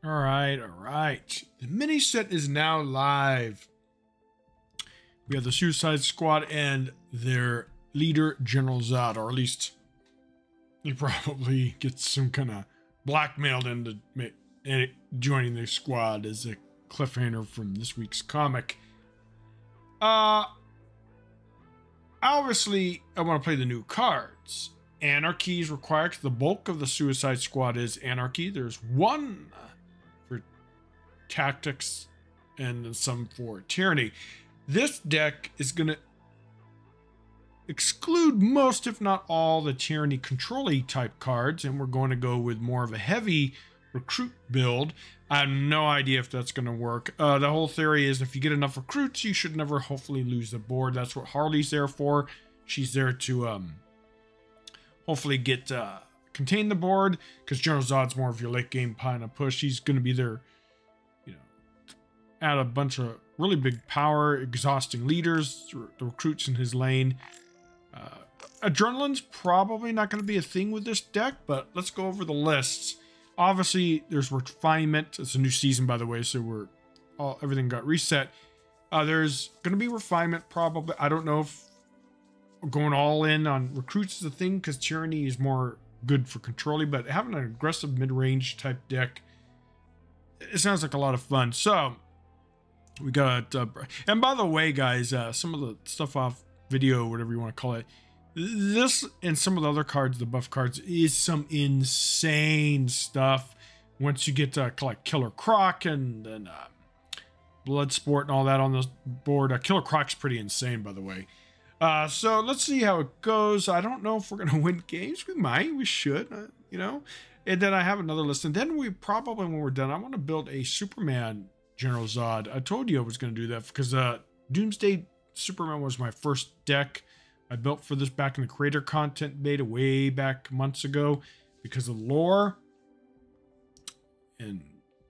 All right, all right. The mini set is now live. We have the Suicide Squad and their leader, General Zod, or at least he probably gets some kind of blackmailed into joining the squad as a cliffhanger from this week's comic. Obviously, I want to play the new cards. Anarchy is required because the bulk of the Suicide Squad is Anarchy. There's one for Tactics and some for Tyranny. This deck is going to exclude most, if not all, the Tyranny control-y type cards, and we're going to go with more of a heavy recruit build. I have no idea if that's going to work. The whole theory is if you get enough recruits, you should never hopefully lose the board. That's what Harley's there for. She's there to hopefully get contain the board, because General Zod's more of your late game pie and a push. He's going to be there, you know, add a bunch of really big power, exhausting leaders, the recruits in his lane. Adrenaline's probably not going to be a thing with this deck, but let's go over the lists. Obviously, there's refinement. It's a new season, by the way, so everything got reset. There's going to be refinement, probably. I don't know if going all in on recruits is a thing, because Tyranny is more good for controlling, but having an aggressive mid-range type deck, it sounds like a lot of fun. So we got, and by the way, guys, some of the stuff off video, whatever you want to call it, this and some of the other cards, the buff cards, is some insane stuff. Once you get to like Killer Croc and then Bloodsport and all that on the board, Killer Croc's pretty insane, by the way. So let's see how it goes. I don't know if we're gonna win games. We might, we should, you know. And then I have another list, and then we probably, when we're done, I want to build a Superman General Zod. I told you I was gonna do that because Doomsday Superman was my first deck I built for this back in the creator content beta way back months ago because of lore and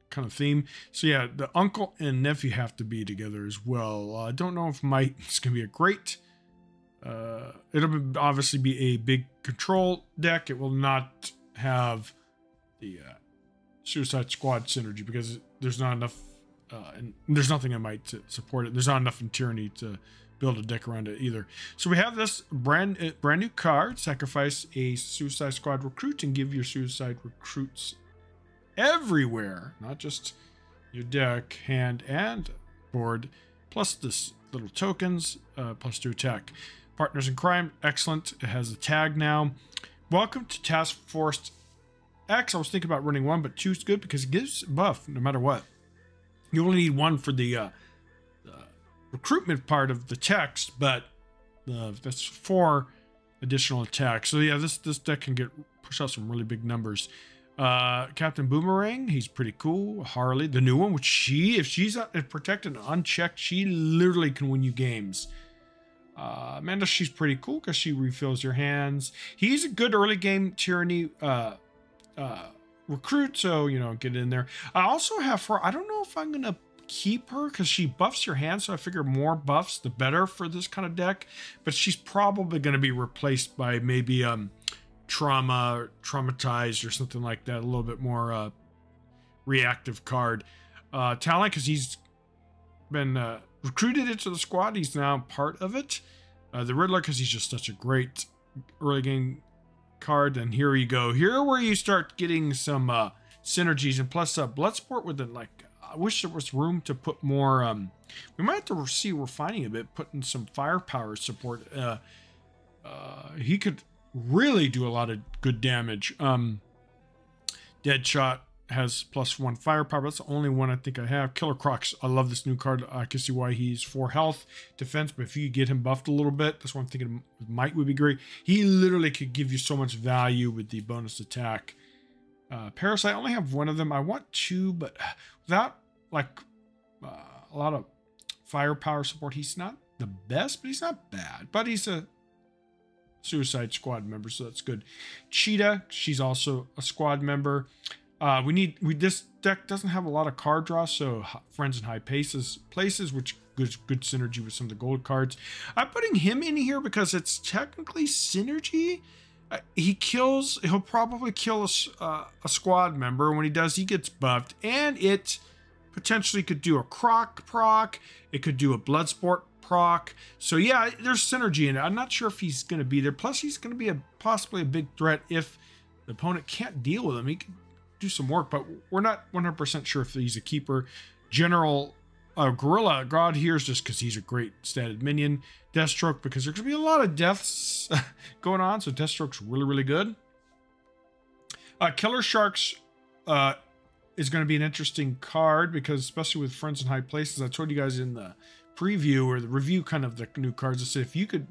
kind of theme. So yeah, the uncle and nephew have to be together as well. I don't know if it's going to be a great... it'll obviously be a big control deck. It will not have the Suicide Squad synergy because there's not enough... and there's nothing I might to support it. There's not enough in Tyranny to build a deck around it either. So we have this brand new card. Sacrifice a Suicide Squad recruit and give your Suicide recruits everywhere, not just your deck, hand, and board, plus this little tokens, plus 2 attack. Partners in crime, excellent. It has a tag now. Welcome to Task Force X. I was thinking about running 1, but 2 is good because it gives buff no matter what. You only need 1 for the recruitment part of the text, but that's 4 additional attacks. So yeah, this deck can push out some really big numbers. Captain Boomerang, he's pretty cool. Harley, the new one, which if she's protected and unchecked, she literally can win you games. Amanda, she's pretty cool because she refills your hands. He's a good early game Tyranny recruit, so you know, get in there. I also have her. I don't know if I'm gonna keep her because she buffs your hand, so I figure more buffs the better for this kind of deck, but she's probably going to be replaced by maybe traumatized or something like that, a little bit more reactive card. Talent, because he's been recruited into the squad, he's now part of it. The Riddler, because he's just such a great early game card. And here you go, here where you start getting some synergies, and plus Bloodsport with it. Like, I wish there was room to put more. We might have to see refining a bit, putting some firepower support. He could really do a lot of good damage. Deadshot has +1 firepower. That's the only one I think I have. Killer Crocs, I love this new card. I can see why he's 4 health defense, but if you get him buffed a little bit, that's what I'm thinking. Might would be great. He literally could give you so much value with the bonus attack. Parasite, I only have 1 of them. I want 2, but without like a lot of firepower support, he's not the best, but he's not bad. But he's a Suicide Squad member, so that's good. Cheetah, she's also a squad member. This deck doesn't have a lot of card draw, so friends in high places, which good synergy with some of the gold cards. I'm putting him in here because it's technically synergy, He'll probably kill a squad member. When he does, he gets buffed. And it potentially could do a croc proc. It could do a bloodsport proc. So yeah, there's synergy in it. I'm not sure if he's going to be there. Plus, he's going to be possibly a big threat if the opponent can't deal with him. He can do some work, but we're not 100% sure if he's a keeper. General Gorilla God here is just because he's a great statted minion. Deathstroke, because there's going to be a lot of deaths going on, so Deathstroke's really, really good. Killer Sharks is going to be an interesting card, because especially with Friends in High Places, I told you guys in the preview or the review kind of the new cards, I said if you could,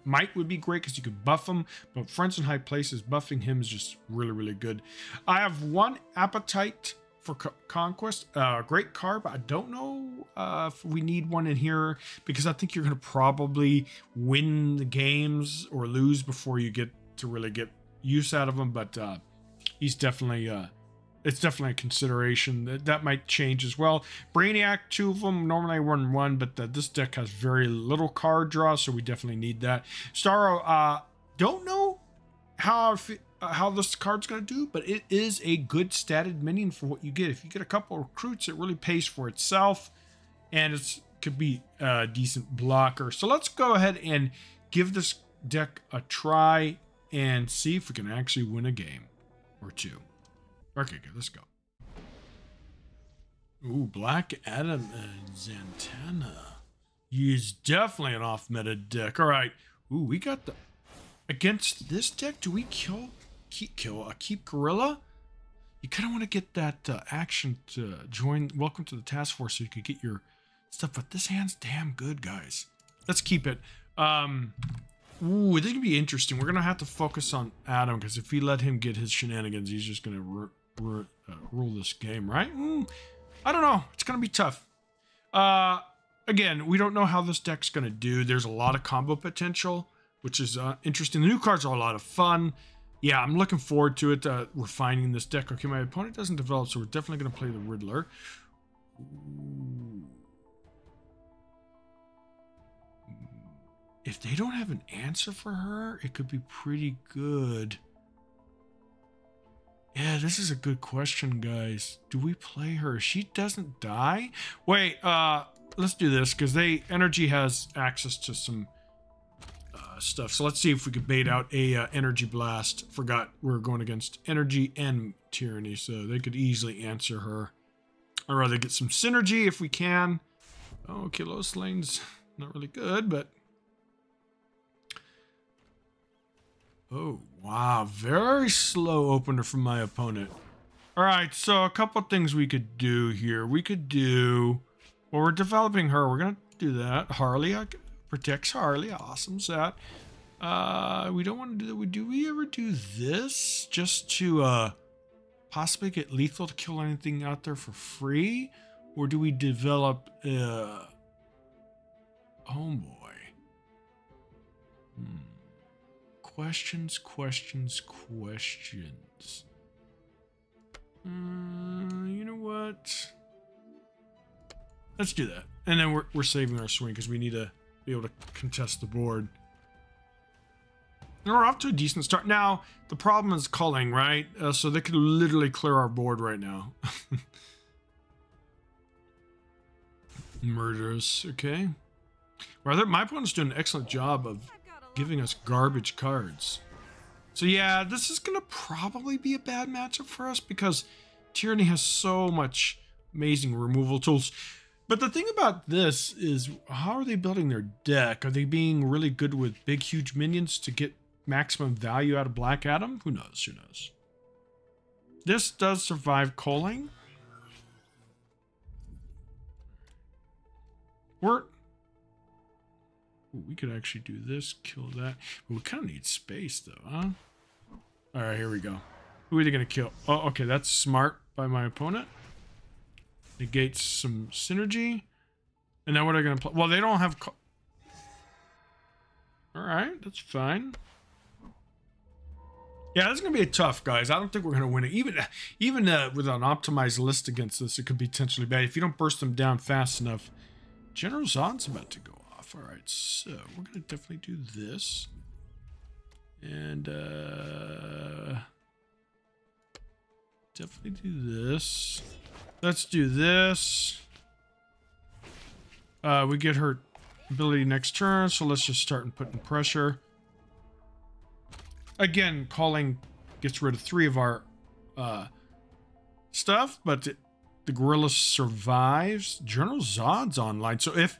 Might would be great because you could buff him, but Friends in High Places, buffing him is just really, really good. I have one Appetite for Conquest, great card, but I don't know if we need one in here, because I think you're going to probably win the games or lose before you get to really get use out of him. But he's definitely it's definitely a consideration. That might change as well. Brainiac, 2 of them. Normally I run 1, but this deck has very little card draw, so we definitely need that. Starro, don't know how this card's going to do, but it is a good statted minion for what you get. If you get a couple of recruits, it really pays for itself, and it could be a decent blocker. So let's go ahead and give this deck a try and see if we can actually win a game or two. Okay, good, let's go. Ooh, Black Adam and Zantana. He's definitely an off-meta deck. All right. Ooh, we got the... Against this deck, do we keep Gorilla? You kind of want to get that action to join. Welcome to the task force, so you could get your stuff. But this hand's damn good, guys. Let's keep it. Ooh, this could be interesting. We're gonna have to focus on Adam, because if we let him get his shenanigans, he's just gonna rule this game, right? I don't know. It's gonna be tough. Again, we don't know how this deck's gonna do. There's a lot of combo potential, which is interesting. The new cards are a lot of fun. Yeah, I'm looking forward to it, refining this deck. Okay, my opponent doesn't develop, so we're definitely going to play the Riddler. Ooh. If they don't have an answer for her, it could be pretty good. Yeah, this is a good question, guys. Do we play her? She doesn't die? Wait, let's do this, because Energy has access to some... stuff. So let's see if we could bait out a energy blast. Forgot we're going against Energy and Tyranny, so they could easily answer her. I'd rather get some synergy if we can. Oh, okay, Lois Lane's not really good, but... Oh, wow. Very slow opener from my opponent. Alright, so a couple things we could do here. We could do... Well, we're developing her. We're going to do that. Harley, protects Harley. Awesome set. We don't want to do that. Do we ever do this just to possibly get lethal to kill anything out there for free? Or do we develop homeboy? Questions. You know what? Let's do that. And then we're saving our swing, because we need to be able to contest the board. And we're off to a decent start. Now, the problem is culling, right? So they could literally clear our board right now. Murderous, okay. Rather, my opponent's doing an excellent job of giving us garbage cards. So yeah, this is going to probably be a bad matchup for us, because Tyranny has so much amazing removal tools. But the thing about this is, how are they building their deck? Are they being really good with big, huge minions to get maximum value out of Black Adam? Who knows? Who knows? This does survive culling. We could actually do this, kill that. But we kind of need space, though, huh? All right, here we go. Who are they going to kill? Oh, okay, that's smart by my opponent. Negates some synergy. And now what are they going to play? Well, they don't have... Alright, that's fine. Yeah, this is going to be tough, guys. I don't think we're going to win it. Even with an optimized list against this, it could be potentially bad. If you don't burst them down fast enough. General Zod's about to go off. Alright, so we're going to definitely do this. And definitely do this. Let's do this. We get her ability next turn, so let's just start and putting pressure. Again, calling gets rid of 3 of our stuff, but the gorilla survives. General Zod's online, so if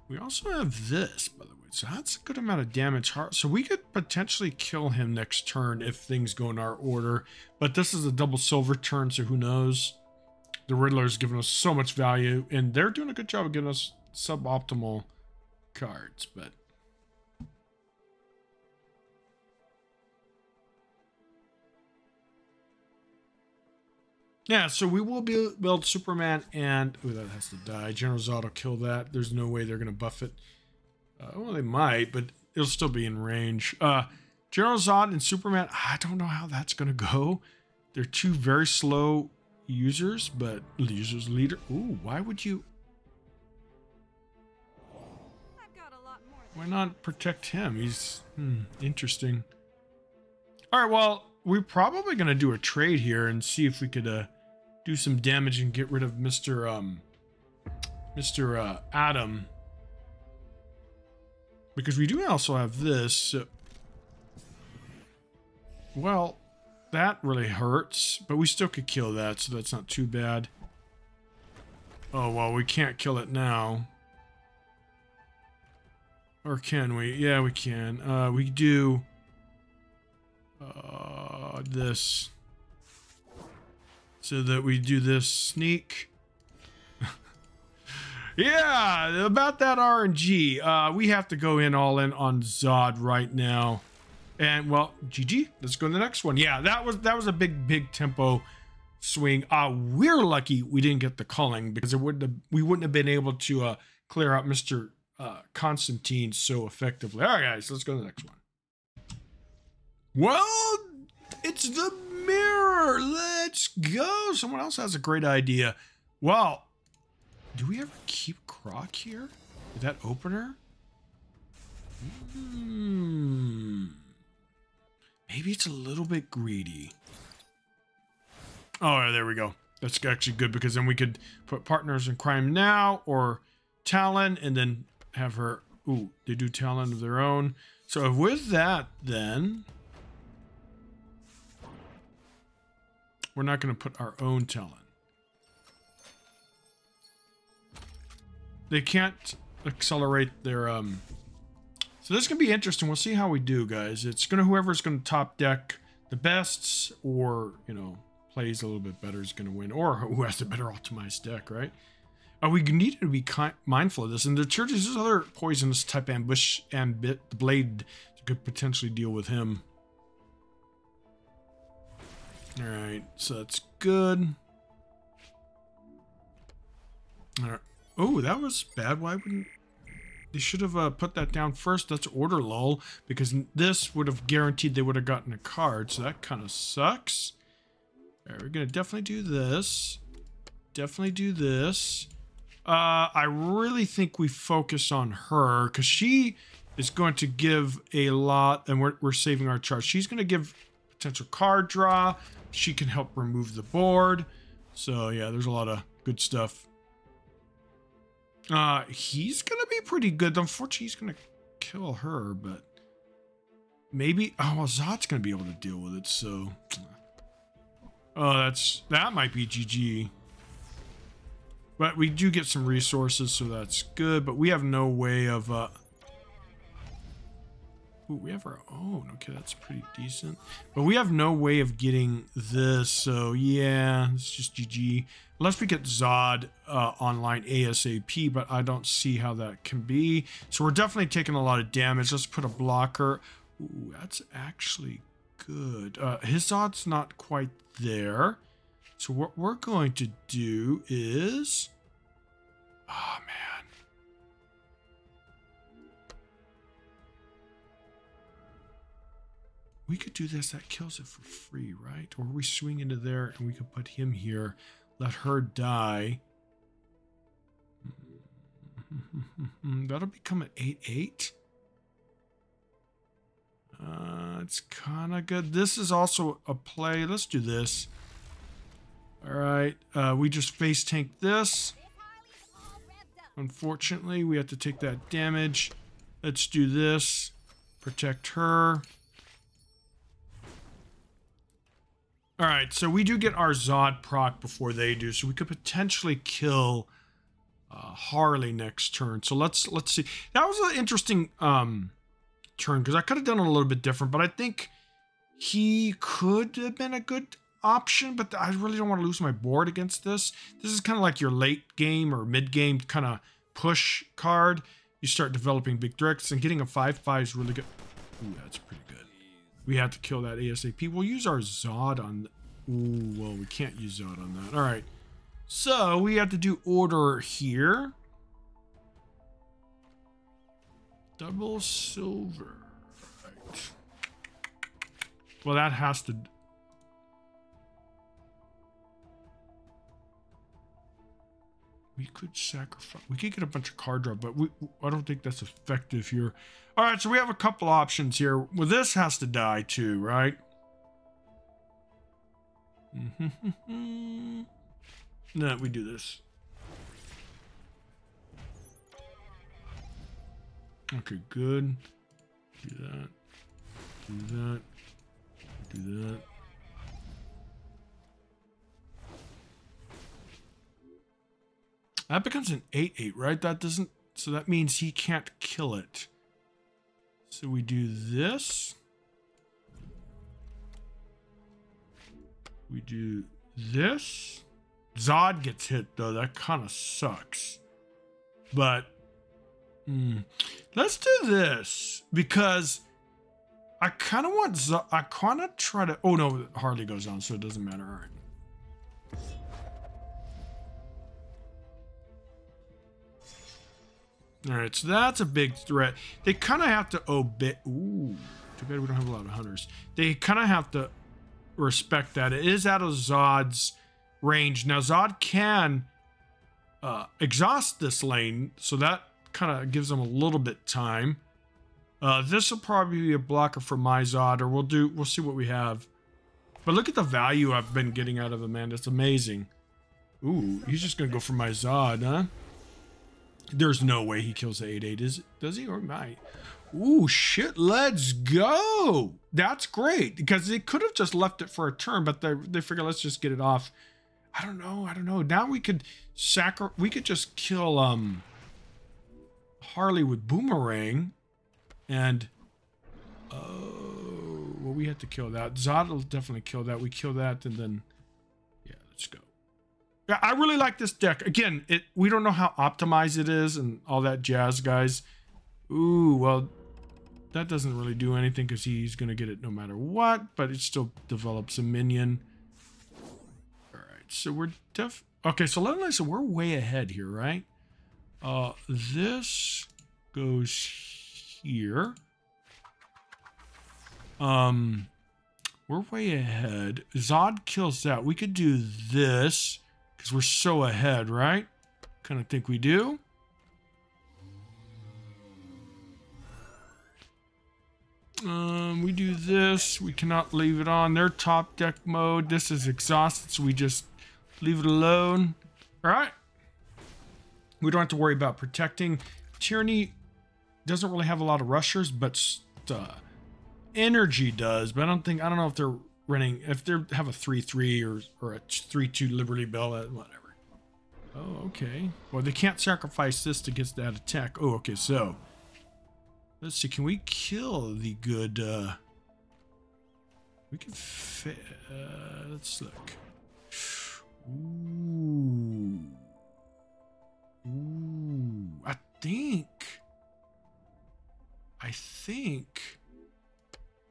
we also have this, by the way, so that's a good amount of damage. So we could potentially kill him next turn if things go in our order, but this is a double silver turn, so who knows. The Riddler's giving us so much value, and they're doing a good job of giving us suboptimal cards, but yeah, so we will build Superman and... Ooh, that has to die. General Zod will kill that. There's no way they're going to buff it. Well, they might, but it'll still be in range. General Zod and Superman, I don't know how that's going to go. They're 2 very slow users, but users leader. Ooh, why would you... Why not protect him? He's interesting. All right, well, we're probably going to do a trade here and see if we could do some damage and get rid of Mr. Adam. Because we do also have this. Well, that really hurts, but we still could kill that, so that's not too bad. Oh, well, we can't kill it now. Or can we? Yeah, we can. We do this. So that we do this sneak. Yeah, about that RNG. We have to go all in on Zod right now. And, well, GG. Let's go to the next one. Yeah, that was a big tempo swing. We're lucky we didn't get the culling, because we wouldn't have been able to clear out Mr. Constantine so effectively. All right, guys, let's go to the next one. Well, it's the mirror. Let's go. Someone else has a great idea. Well, do we ever keep Croc here? With that opener? Maybe it's a little bit greedy. Oh, there we go. That's actually good, because then we could put partners in crime now, or Talon, and then have her... Ooh, they do Talon of their own. So with that, then... we're not going to put our own Talon. They can't accelerate their... So this is going to be interesting. We'll see how we do, guys. It's going to... whoever's going to top deck the best, or, you know, plays a little bit better is going to win. Or who has the better optimized deck, right? We need to be mindful of this. And the churches, there's other poisonous type ambush ambit. The blade could potentially deal with him. All right, so that's good. All right. Oh, that was bad. Why wouldn't... They should have put that down first. That's order lull, because this would have guaranteed they would have gotten a card. So that kind of sucks. All right, we're going to definitely do this. Definitely do this. I really think we focus on her, because she is going to give a lot, and we're saving our charge. She's going to give potential card draw. She can help remove the board. So, yeah, there's a lot of good stuff. He's going to be pretty good. Unfortunately, he's going to kill her, but maybe... Oh, well, Zod's going to be able to deal with it, so... Oh, that might be GG. But we do get some resources, so that's good. But we have no way of... Ooh, we have our own. Okay, that's pretty decent. But we have no way of getting this, so yeah, it's just GG. Unless we get Zod online ASAP, but I don't see how that can be. So we're definitely taking a lot of damage. Let's put a blocker. Ooh, that's actually good. His Zod's not quite there. So what we're going to do is... Oh, man. We could do this. That kills it for free, right? Or we swing into there and we could put him here. Let her die. That'll become an 8-8. It's kind of good. This is also a play. Let's do this. All right. We just face tank this. Unfortunately, we have to take that damage. Let's do this. Protect her. All right, so we do get our Zod proc before they do, so we could potentially kill Harley next turn. So let's see. That was an interesting turn because I could have done it a little bit different, but I think he could have been a good option. But I really don't want to lose my board against this. This is kind of like your late game or mid game kind of push card. You start developing big threats, and getting a 5/5 is really good. Ooh, that's pretty good. We have to kill that ASAP. We'll use our Zod on... Ooh, well, we can't use Zod on that. All right. So, we have to do order here. Double silver. Right. Well, that has to... We could sacrifice... We could get a bunch of card draw, but I don't think that's effective here. All right, so we have a couple options here. Well, this has to die too, right? No, we do this. Okay, good. Do that. Do that. Do that. That becomes an 8/8, right? That doesn't... So that means he can't kill it. So we do this. We do this. Zod gets hit, though. That kind of sucks. But let's do this. Because I kind of want Zod... I kind of try to... Oh, no. Harley goes on, so it doesn't matter. All right. All right, so that's a big threat. They kind of have to obey. Ooh, too bad we don't have a lot of hunters. They kind of have to respect that. It is out of Zod's range. Now, Zod can exhaust this lane, so that kind of gives them a little bit time. This will probably be a blocker for my Zod, or we'll see what we have. But look at the value I've been getting out of him, man. It's amazing. Ooh, he's just going to go for my Zod, huh? There's no way he kills the 8/8, does he? Or might? Ooh, shit, let's go. That's great, because they could have just left it for a turn, but they figure let's just get it off. I don't know. Now we could just kill Harley with Boomerang, and well, we had to kill that. Zod will definitely kill that. We kill that, and then yeah, let's go. Yeah, I really like this deck. Again, we don't know how optimized it is and all that jazz, guys. Ooh, well, that doesn't really do anything because he's going to get it no matter what, but it still develops a minion. All right, so we're okay, so we're way ahead here, right? This goes here. We're way ahead. Zod kills that. We could do this. Because we're so ahead, right? Kind of think we do. We do this. We cannot leave it on. Their top deck mode. This is exhausted, so we just leave it alone. All right. We don't have to worry about protecting. Tyranny doesn't really have a lot of rushers, but energy does. But I don't know if they're running, if they have a 3/3 or a 3/2 Liberty Bell, whatever. Oh, okay. Well, they can't sacrifice this to get that attack. Oh, okay, so let's see. Can we kill the good we can let's look. Ooh, I think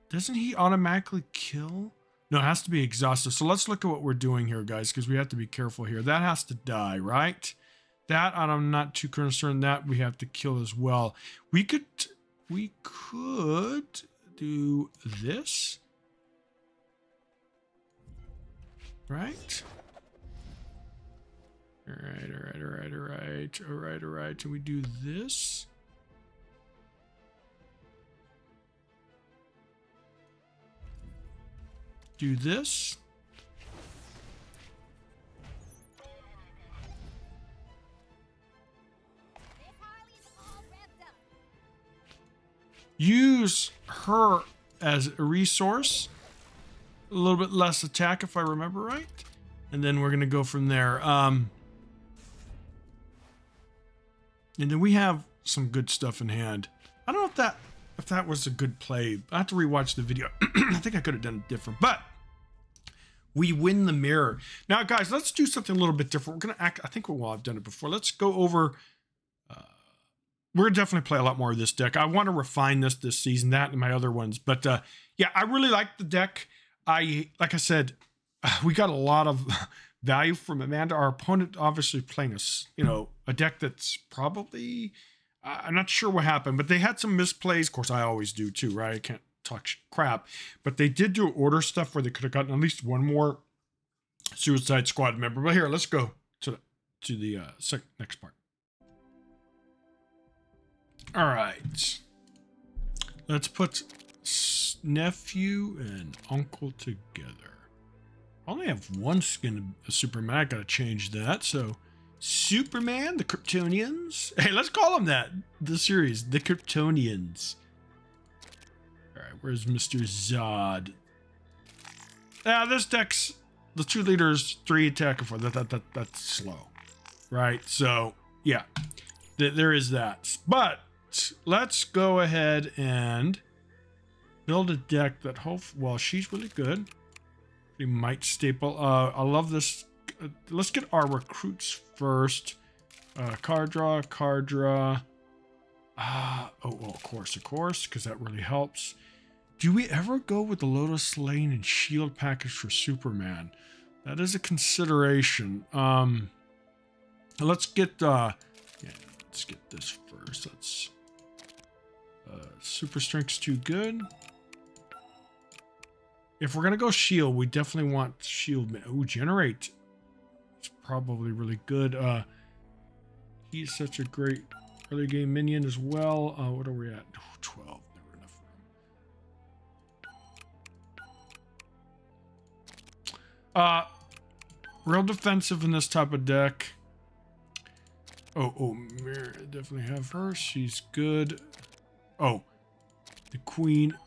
doesn't he automatically kill? No, it has to be exhausted. So let's look at what we're doing here, guys, because we have to be careful here. That has to die, right? That I'm not too concerned. That we have to kill as well. We could do this, right? All right. And we do this. do this. Use her as a resource. A little bit less attack if I remember right. And then we're going to go from there. And then we have some good stuff in hand. I don't know if that was a good play. I have to rewatch the video. I think I could have done it different. But we win the mirror. Now, guys, let's do something a little bit different. We're going to act... I think I've done it before. Let's go over... we're going to definitely play a lot more of this deck. I want to refine this season, that and my other ones. But yeah, I really like the deck. Like I said, we got a lot of value from Amanda. Our opponent obviously playing a deck that's probably, I'm not sure what happened, but they had some misplays. Of course, I always do too, right? I can't talk crap. But they did do order stuff where they could have gotten at least one more Suicide Squad member. But here, let's go to the next part. All right, let's put nephew and uncle together. I only have one skin of Superman. I gotta change that. So Superman, the Kryptonians. Hey, let's call them that. The series, the Kryptonians. All right, where's Mr. Zod? Yeah, this deck's the 2 leaders, 3 attack, and 4. That's slow, right? So yeah, there is that. But let's go ahead and build a deck that well, she's really good. We might staple. I love this. Let's get our recruits first. Card draw. Oh, well, of course, because that really helps. Do we ever go with the Lotus Lane and Shield package for Superman? That is a consideration. Let's get let's get this first. Let's Super Strength's too good. If we're gonna go Shield, we definitely want Shield. Oh, Generate. It's probably really good. He's such a great early game minion as well. What are we at? Oh, 12. Never enough room. Real defensive in this type of deck. Oh, Mirror, definitely have her. She's good. Oh, the Queen.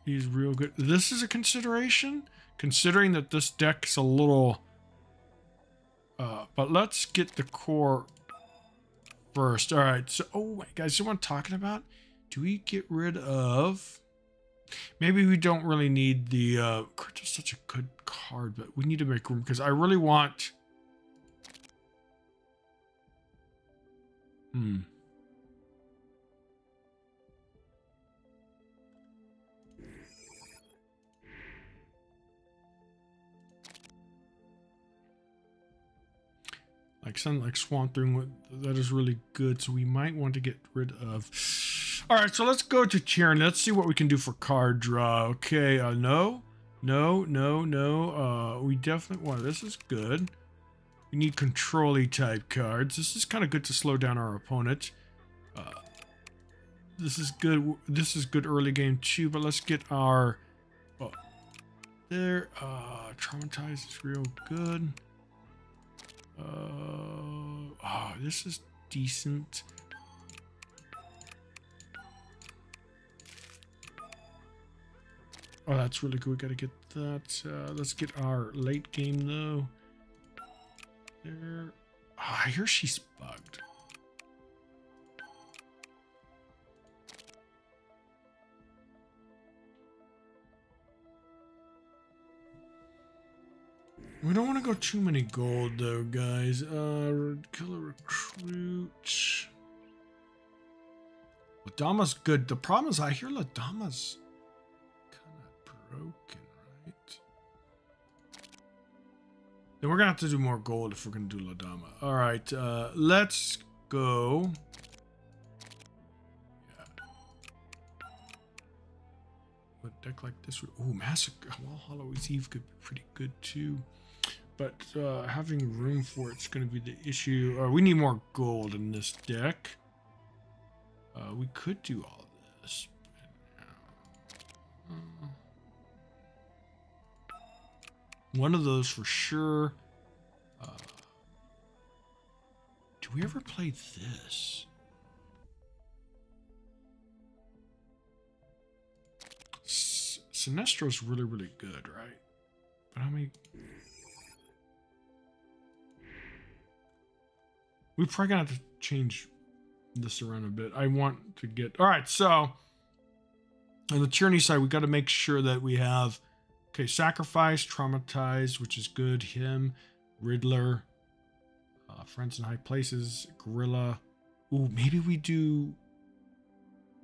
He's real good. This is a consideration, considering that this deck's a little... but let's get the core first. All right, so... Oh, guys, you know what I'm talking about? Do we get rid of... Maybe we don't really need the... Crypto's such a good card, but we need to make room, because I really want... Like something like Swamp Thing, that is really good. So we might want to get rid of... All right, so let's go to Charon. Let's see what we can do for card draw. Okay, no. We definitely want... This is good. We need control-y type cards. This is kind of good to slow down our opponent. This is good. This is good early game too, but let's get our... Oh, there. Traumatize is real good. Oh, this is decent. Oh, that's really good. We gotta get that. Let's get our late game though. There. Oh, I hear she's bugged. We don't want to go too many gold though, guys. Killer Recruit. Ladama's good. The problem is I hear Ladama's kind of broken, right? Then we're gonna have to do more gold if we're gonna do Ladama. All right, let's go. Yeah. What deck like this? Oh, Massacre. Well, Halloween's Eve could be pretty good too. But having room for it's going to be the issue. We need more gold in this deck. We could do all this. One of those for sure. Do we ever play this? Sinestro's really, really good, right? But how many... We probably gonna have to change this around a bit. I want to get... All right, so on the tyranny side, we got to make sure that we have... Okay, sacrifice, traumatize, which is good. Him, Riddler, friends in high places, gorilla. Ooh, maybe we do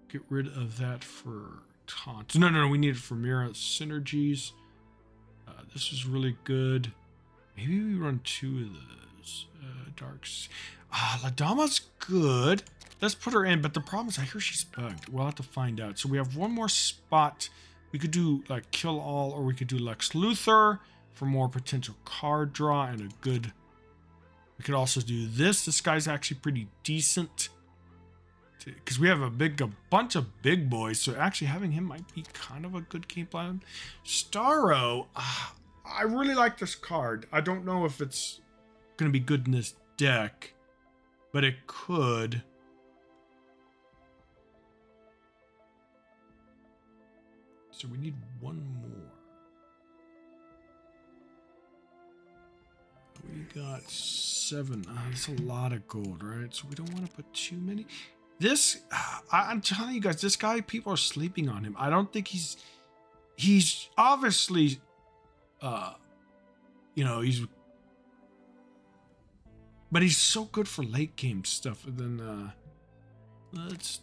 get rid of that for taunt. No, we need it for Mira synergies. This is really good. Maybe we run 2 of those. Darks. La Dama's good. Let's put her in, but the problem is I hear she's bugged. We'll have to find out. So we have one more spot. We could do like Kill All, or we could do Lex Luthor for more potential card draw and a good... We could also do this. This guy's actually pretty decent. Because we have a bunch of big boys, so actually having him might be kind of a good game plan. Starro, I really like this card. I don't know if it's going to be good in this deck, but it could. So we need one more. We got 7. That's a lot of gold, right? So we don't want to put too many. This, I'm telling you guys, this guy, people are sleeping on him. I don't think he's obviously, you know, but he's so good for late game stuff. And then, let's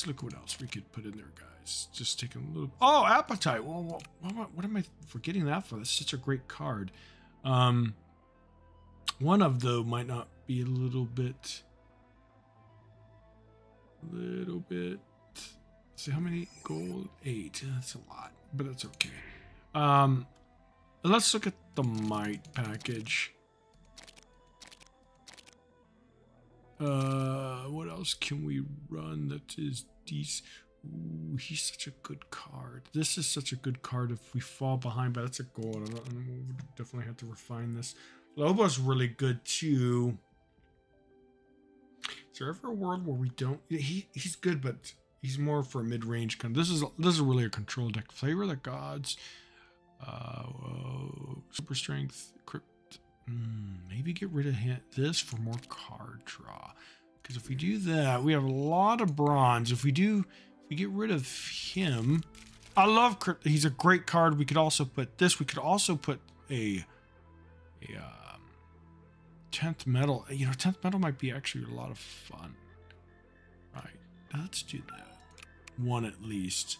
look what else we could put in there, guys. Just taking a little, oh, appetite. Well, what am I forgetting that for? That's such a great card. One of them might not be a little bit. See how many gold? 8. That's a lot, but that's okay. Let's look at the might package. What else can we run that is decent? Ooh, he's such a good card. This is such a good card if we fall behind, but that's a gold. We'll definitely have to refine this. Lobo's really good too. Is there ever a world where we don't? He's good, but he's more for a mid-range kind of. This is really a control deck. Flavor of the Gods, super strength, crypt. Maybe get rid of this for more card draw. Because if we do that, we have a lot of bronze. If we get rid of him, I love crypt. He's a great card. We could also put this. We could also put a 10th metal. You know, 10th metal might be actually a lot of fun. Right. Let's do that. One at least.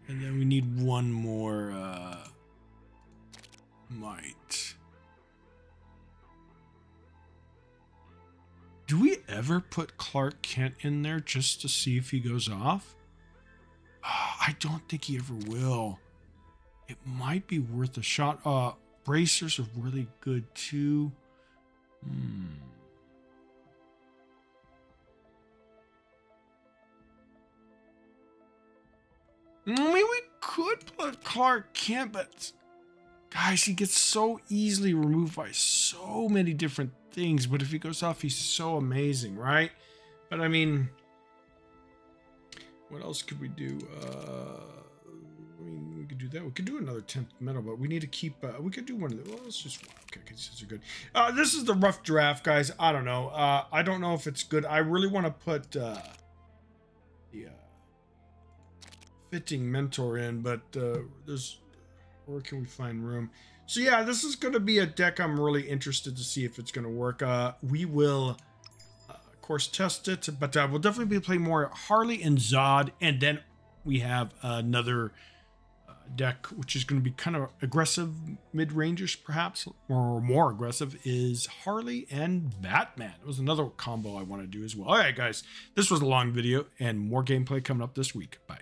And then we need one more might. Do we ever put Clark Kent in there just to see if he goes off? I don't think he ever will. It might be worth a shot. Bracers are really good too. I mean, we could put Clark Kent, but guys, he gets so easily removed by so many different things. But if he goes off, he's so amazing, right? But I mean, what else could we do? I mean, we could do that. We could do another 10th metal, but we need to keep. We could do one of the. Well, let's just. Okay, these are good. This is the rough draft, guys. I don't know. I don't know if it's good. I really want to put the fitting mentor in, but there's. Where can we find room? So yeah, this is going to be a deck I'm really interested to see if it's going to work. We will, of course, test it, but we'll definitely be playing more Harley and Zod, and then we have another deck which is going to be kind of aggressive, mid-rangers perhaps, or more aggressive, is Harley and Batman. It was another combo I want to do as well. All right, guys, this was a long video, and more gameplay coming up this week. Bye.